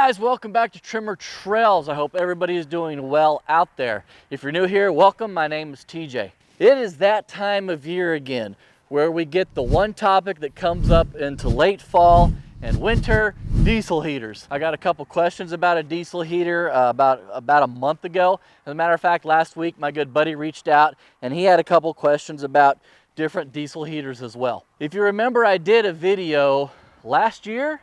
guys, welcome back to Trimmer Trails. I hope everybody is doing well out there. If you're new here, welcome. My name is TJ. It is that time of year again where we get the one topic that comes up into late fall and winter: diesel heaters. I got a couple questions about a diesel heater about a month ago. As a matter of fact, last week my good buddy reached out and he had a couple questions about different diesel heaters as well. If you remember, I did a video last year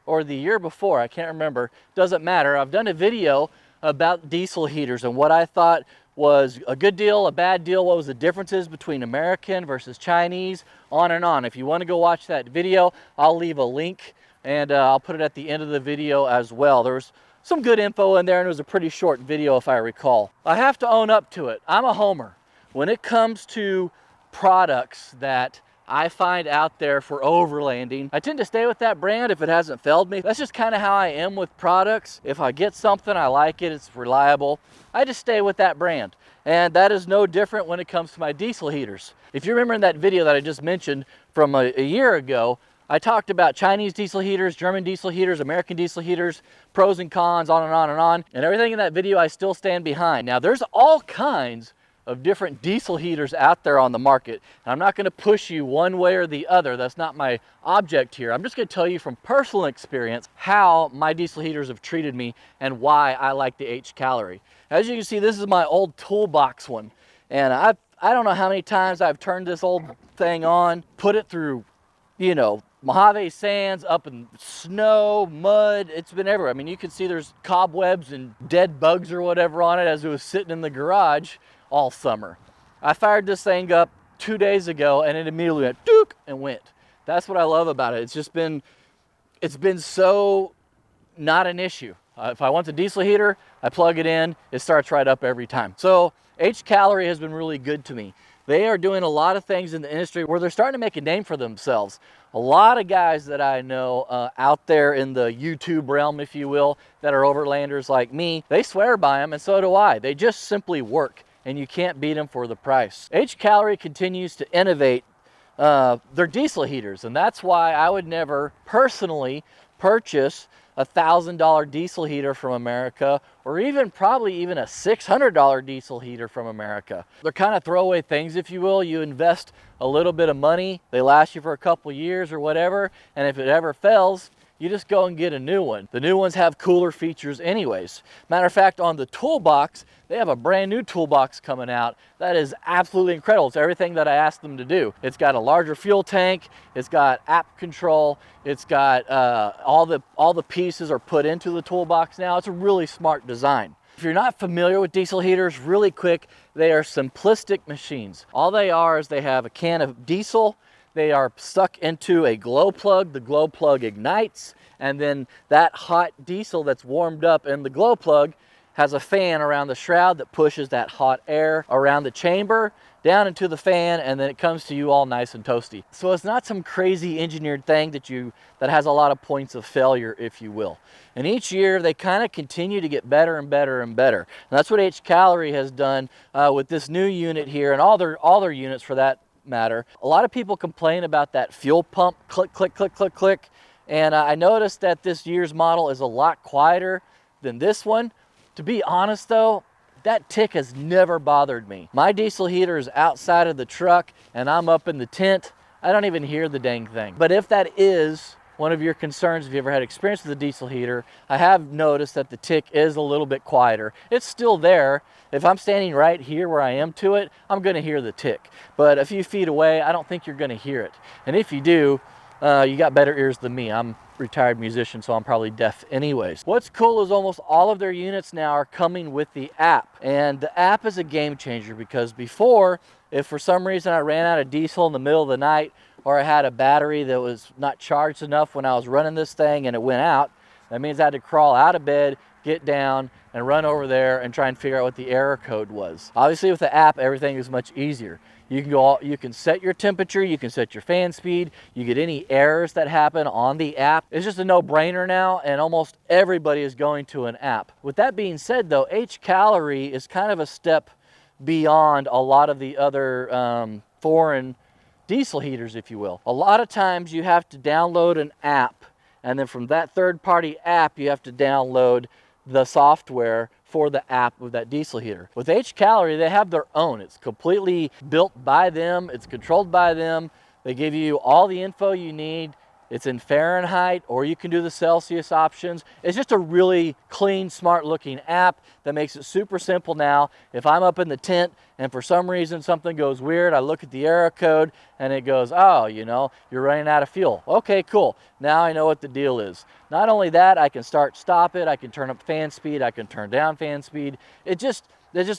or the year before, I can't remember, doesn't matter. I've done a video about diesel heaters and what I thought was a good deal, a bad deal, what was the differences between American versus Chinese, on and on. If you want to go watch that video, I'll leave a link and I'll put it at the end of the video as well. There was some good info in there and it was a pretty short video if I recall. I have to own up to it. I'm a homer. When it comes to products that I find out there for overlanding, I tend to stay with that brand if it hasn't failed me. That's just kind of how I am with products. If I get something, I like it, it's reliable, I just stay with that brand. And that is no different when it comes to my diesel heaters. If you remember in that video that I just mentioned from a year ago, I talked about Chinese diesel heaters, German diesel heaters, American diesel heaters, pros and cons, on and on and on. And everything in that video I still stand behind. Now there's all kinds of different diesel heaters out there on the market. And I'm not going to push you one way or the other. That's not my object here. I'm just going to tell you from personal experience how my diesel heaters have treated me and why I like the Hcalory. As you can see, this is my old toolbox one. And I don't know how many times I've turned this old thing on, put it through, you know, Mojave sands, up in snow, mud, it's been everywhere. I mean, you can see there's cobwebs and dead bugs or whatever on it as it was sitting in the garage all summer. I fired this thing up 2 days ago and it immediately went dook and went. That's what I love about it. It's been so not an issue. If I want the diesel heater, I plug it in, it starts right up every time. So Hcalory has been really good to me. They are doing a lot of things in the industry where they're starting to make a name for themselves. A lot of guys that I know out there in the YouTube realm, if you will, that are overlanders like me, they swear by them, and so do I. They just simply work, and you can't beat them for the price. Hcalory continues to innovate their diesel heaters, and that's why I would never personally purchase a $1,000 diesel heater from America, or probably even a $600 diesel heater from America. They're kind of throwaway things, if you will. You invest a little bit of money, they last you for a couple years or whatever, and if it ever fails, you just go and get a new one. The new ones have cooler features anyways. Matter of fact, on the toolbox, they have a brand new toolbox coming out that is absolutely incredible. It's everything that I asked them to do. It's got a larger fuel tank, it's got app control, it's got all the pieces are put into the toolbox now. It's a really smart design. If you're not familiar with diesel heaters, really quick, they are simplistic machines. All they are is they have a can of diesel, they are stuck into a glow plug, the glow plug ignites, and then that hot diesel that's warmed up in the glow plug has a fan around the shroud that pushes that hot air around the chamber, down into the fan, and then it comes to you all nice and toasty. So it's not some crazy engineered thing that has a lot of points of failure, if you will. And each year they kind of continue to get better and better and better. And that's what Hcalory has done with this new unit here, and all their units for that matter. A lot of people complain about that fuel pump click, click, click, click, click. And I noticed that this year's model is a lot quieter than this one. To be honest though, that tick has never bothered me. My diesel heater is outside of the truck and I'm up in the tent. I don't even hear the dang thing. But if that is one of your concerns, if you ever had experience with a diesel heater, I have noticed that the tick is a little bit quieter. It's still there. If I'm standing right here where I am to it, I'm gonna hear the tick. But a few feet away, I don't think you're gonna hear it. And if you do, you got better ears than me. I'm a retired musician, so I'm probably deaf anyways. What's cool is almost all of their units now are coming with the app. And the app is a game changer because before, if for some reason I ran out of diesel in the middle of the night, or I had a battery that was not charged enough when I was running this thing and it went out, that means I had to crawl out of bed, get down, and run over there and try and figure out what the error code was. Obviously with the app, everything is much easier. You can set your temperature, you can set your fan speed, you get any errors that happen on the app. It's just a no-brainer now, and almost everybody is going to an app. With that being said though, Hcalory is kind of a step beyond a lot of the other foreign diesel heaters, if you will. A lot of times you have to download an app And then from that third-party app, you have to download the software for the app of that diesel heater. With Hcalory, they have their own. It's completely built by them. It's controlled by them. They give you all the info you need. It's in Fahrenheit, or you can do the Celsius options. It's just a really clean, smart looking app that makes it super simple now. If I'm up in the tent and for some reason something goes weird, I look at the error code and it goes, oh, you know, you're running out of fuel. Okay, cool. Now I know what the deal is. Not only that, I can stop it. I can turn up fan speed. I can turn down fan speed. It just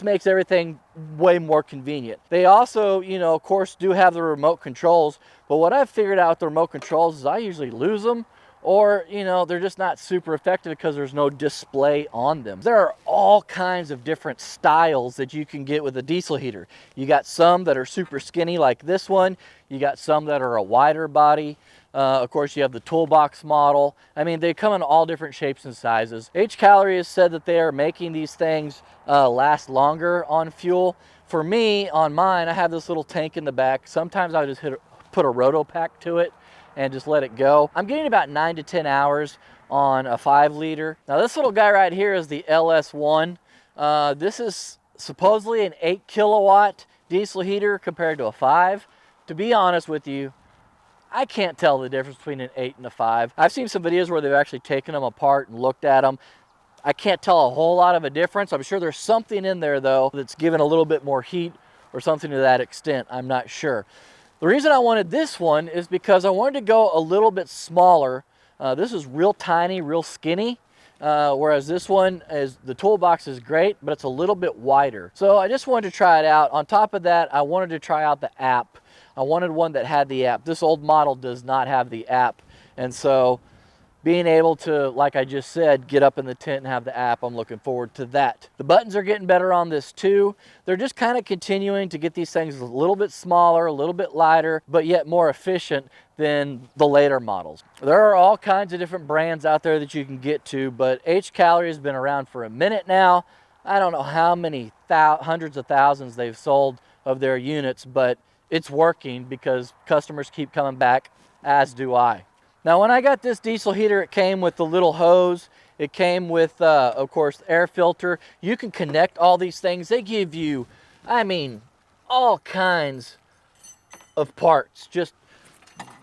makes everything way more convenient. They also, you know, of course, do have the remote controls, but what I've figured out with the remote controls is I usually lose them, or, you know, they're just not super effective because there's no display on them. There are all kinds of different styles that you can get with a diesel heater. You got some that are super skinny like this one. You got some that are a wider body. Of course, you have the toolbox model. I mean, they come in all different shapes and sizes. Hcalory has said that they are making these things last longer on fuel. For me, on mine, I have this little tank in the back. Sometimes I just put a roto pack to it and just let it go. I'm getting about 9 to 10 hours on a 5-liter. Now, this little guy right here is the LS1. This is supposedly an 8 kilowatt diesel heater compared to a 5. To be honest with you, I can't tell the difference between an 8 and a 5. I've seen some videos where they've actually taken them apart and looked at them. I can't tell a whole lot of a difference. I'm sure there's something in there though that's giving a little bit more heat or something to that extent. I'm not sure. The reason I wanted this one is because I wanted to go a little bit smaller. This is real tiny, real skinny. Whereas this one, the toolbox is great, but it's a little bit wider. So I just wanted to try it out. On top of that, I wanted to try out the app. I wanted one that had the app. This old model does not have the app. And so being able to, like I just said, get up in the tent and have the app, I'm looking forward to that. The buttons are getting better on this too. They're just kind of continuing to get these things a little bit smaller, a little bit lighter, but yet more efficient than the later models. There are all kinds of different brands out there that you can get to, but Hcalory has been around for a minute now. I don't know how many hundreds of thousands they've sold of their units, but it's working because customers keep coming back, as do I. Now, when I got this diesel heater, it came with the little hose. It came with, of course, air filter. You can connect all these things. They give you, I mean, all kinds of parts, just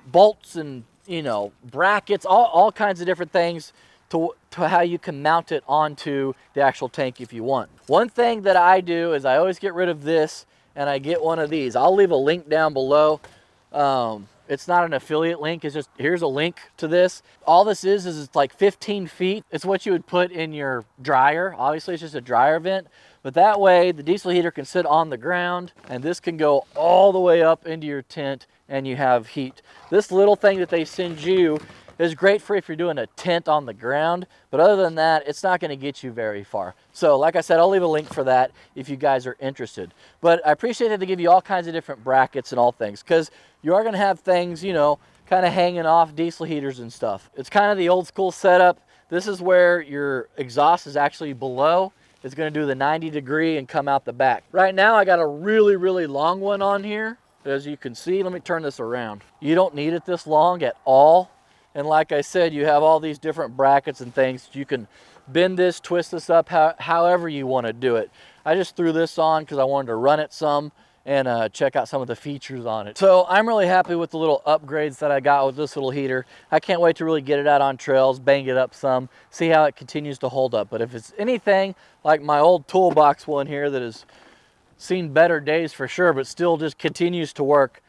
bolts and, you know, brackets, all kinds of different things to how you can mount it onto the actual tank if you want. One thing that I do is I always get rid of this and I get one of these. I'll leave a link down below. It's not an affiliate link, it's just, here's a link to this. All this is it's like 15 feet. It's what you would put in your dryer. Obviously it's just a dryer vent, but that way the diesel heater can sit on the ground and this can go all the way up into your tent and you have heat. This little thing that they send you is great for if you're doing a tent on the ground, but other than that, it's not gonna get you very far. So like I said, I'll leave a link for that if you guys are interested. But I appreciate that they give you all kinds of different brackets and all things, because you are gonna have things, you know, kind of hanging off diesel heaters and stuff. It's kind of the old school setup. This is where your exhaust is actually below. It's gonna do the 90-degree and come out the back. Right now, I got a really, really long one on here. As you can see, let me turn this around. You don't need it this long at all. And like I said, you have all these different brackets and things. You can bend this, twist this up, however you want to do it. I just threw this on because I wanted to run it some and check out some of the features on it. So I'm really happy with the little upgrades that I got with this little heater. I can't wait to really get it out on trails, bang it up some, see how it continues to hold up. But if it's anything like my old toolbox one here that has seen better days for sure, but still just continues to work,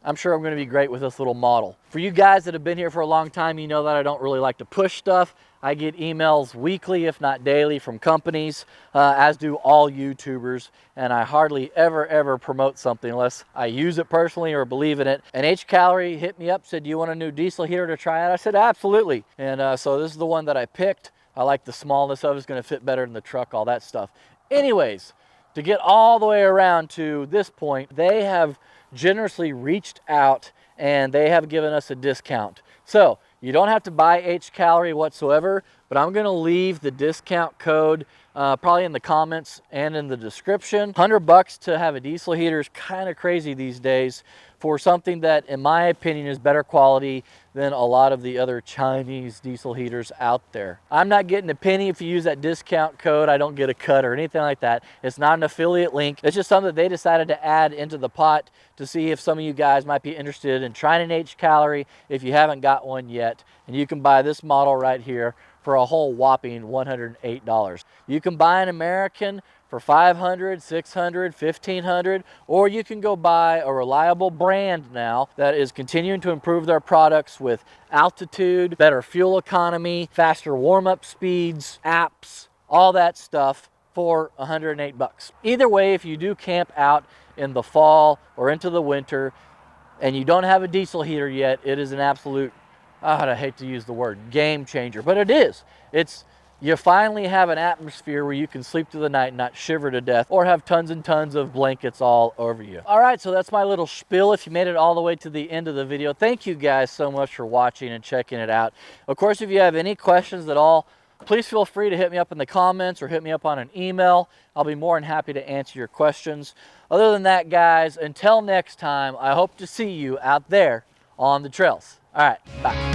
I'm sure I'm going to be great with this little model. For you guys that have been here for a long time, you know that I don't really like to push stuff. I get emails weekly, if not daily, from companies, as do all YouTubers, and I hardly ever promote something unless I use it personally or believe in it. And Hcalory hit me up, said, do you want a new diesel heater to try out? I said, absolutely. And so this is the one that I picked. I like the smallness of it. It's going to fit better in the truck, all that stuff. Anyways, to get all the way around to this point, they have generously reached out and they have given us a discount. So you don't have to buy Hcalory whatsoever, but I'm going to leave the discount code probably in the comments and in the description. $100 to have a diesel heater is kind of crazy these days for something that, in my opinion, is better quality than a lot of the other Chinese diesel heaters out there. I'm not getting a penny if you use that discount code. I don't get a cut or anything like that. It's not an affiliate link. It's just something that they decided to add into the pot to see if some of you guys might be interested in trying an Hcalory if you haven't got one yet. And you can buy this model right here for a whole whopping $108. You can buy an American for $500, $600, $1,500, or you can go buy a reliable brand now that is continuing to improve their products with altitude, better fuel economy, faster warm-up speeds, apps, all that stuff for $108. Either way, if you do camp out in the fall or into the winter and you don't have a diesel heater yet, it is an absolute, I hate to use the word game changer, but it is. You finally have an atmosphere where you can sleep through the night and not shiver to death or have tons and tons of blankets all over you. All right, so that's my little spiel. If you made it all the way to the end of the video, thank you guys so much for watching and checking it out. Of course, if you have any questions at all, please feel free to hit me up in the comments or hit me up on an email. I'll be more than happy to answer your questions. Other than that, guys, until next time, I hope to see you out there on the trails. All right, bye.